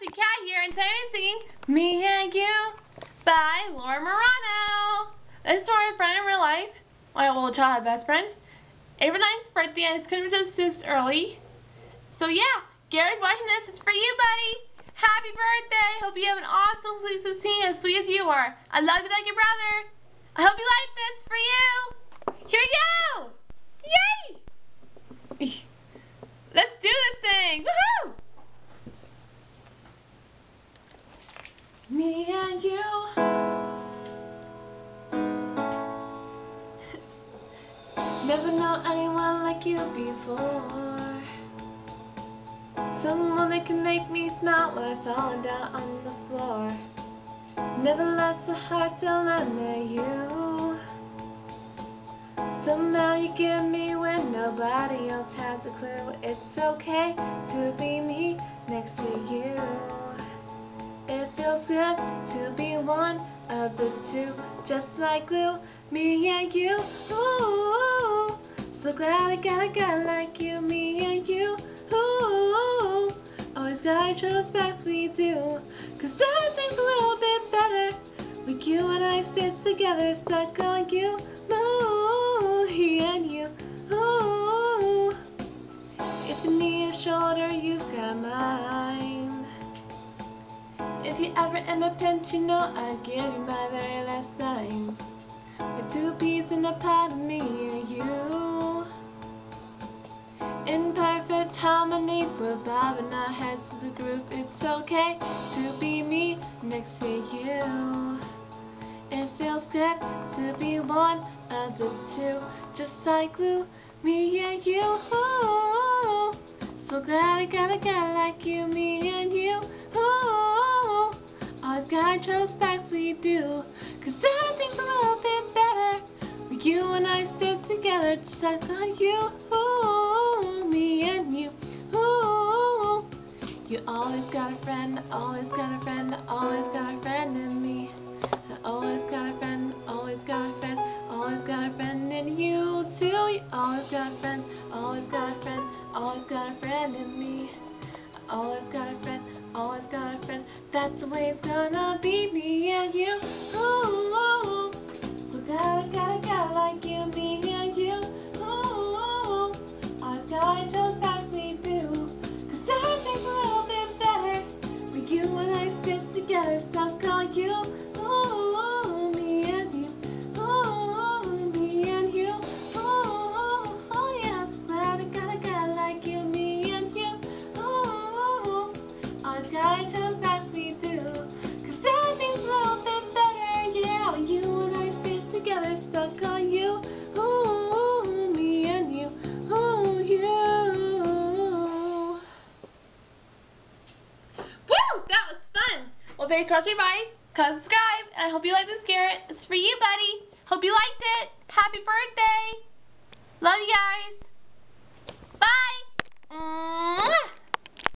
Ashley Cat here, and today I'm singing Me and You by Laura Marano. This is my friend in real life, my old childhood best friend. April 9th birthday, and it's going to be this early. So yeah, Gary's watching this. It's for you, buddy. Happy birthday. Hope you have an awesome sweet 16 as sweet as you are. I love you like your brother. I hope you like this for you. Here we go. Yay! Let's do this thing. Woohoo! Me and you. Never know anyone like you before. Someone that can make me smile when I'm falling down on the floor. Never lost a heart till I met you. Somehow you get me when nobody else has a clue. It's okay to be me next to you. It feels good to be one of the two, just like glue. Me and you, ooh, so glad I got a guy like you. Me and you, ooh, always gotta trust facts we do, 'cause everything's a little bit better with you and I stick together, stuck on you. Me and you, ooh, if you need a shoulder, you've got mine. If you ever end up pinch, you know I'd give you my very last dime. With 2 peas in a pot of me and you, in perfect harmony, we're bobbing our heads to the groove. It's okay to be me next to you. It feels good to be one of the two, just like glue. Me and you, ooh, so glad I got a guy like you. Me and you, ooh, always gotta trust facts we do, 'cause everything's a little bit better with you and I stick together, just like on you. Ooh, me and you, ooh, you always got a friend, always got a friend, always got a friend in me. I always got a friend, always got a friend, always got a friend in you too. You always got a friend, always got a friend, always got a friend in me. I always got a friend, always got a friend. That's the way it's gonna be. Me and you, ooh, so glad I got a guy like you. Me and you, ooh, always gotta trust facts we do, 'cause everything's a little bit better with you and I stick together, stuck on you. Ooh, me and you, ooh, me and you, ooh, oh yeah, so glad I got a guy like you. Me and you, ooh, always gotta trust facts we do, 'cause everything's a little bit better, yeah, when you and I stick together, stuck on you. Ooh, me and you, ooh, you. Woo! That was fun! Well, thanks for watching, bye. Subscribe, and I hope you like this, Garrett. It's for you, buddy. Hope you liked it. Happy birthday. Love you guys. Bye.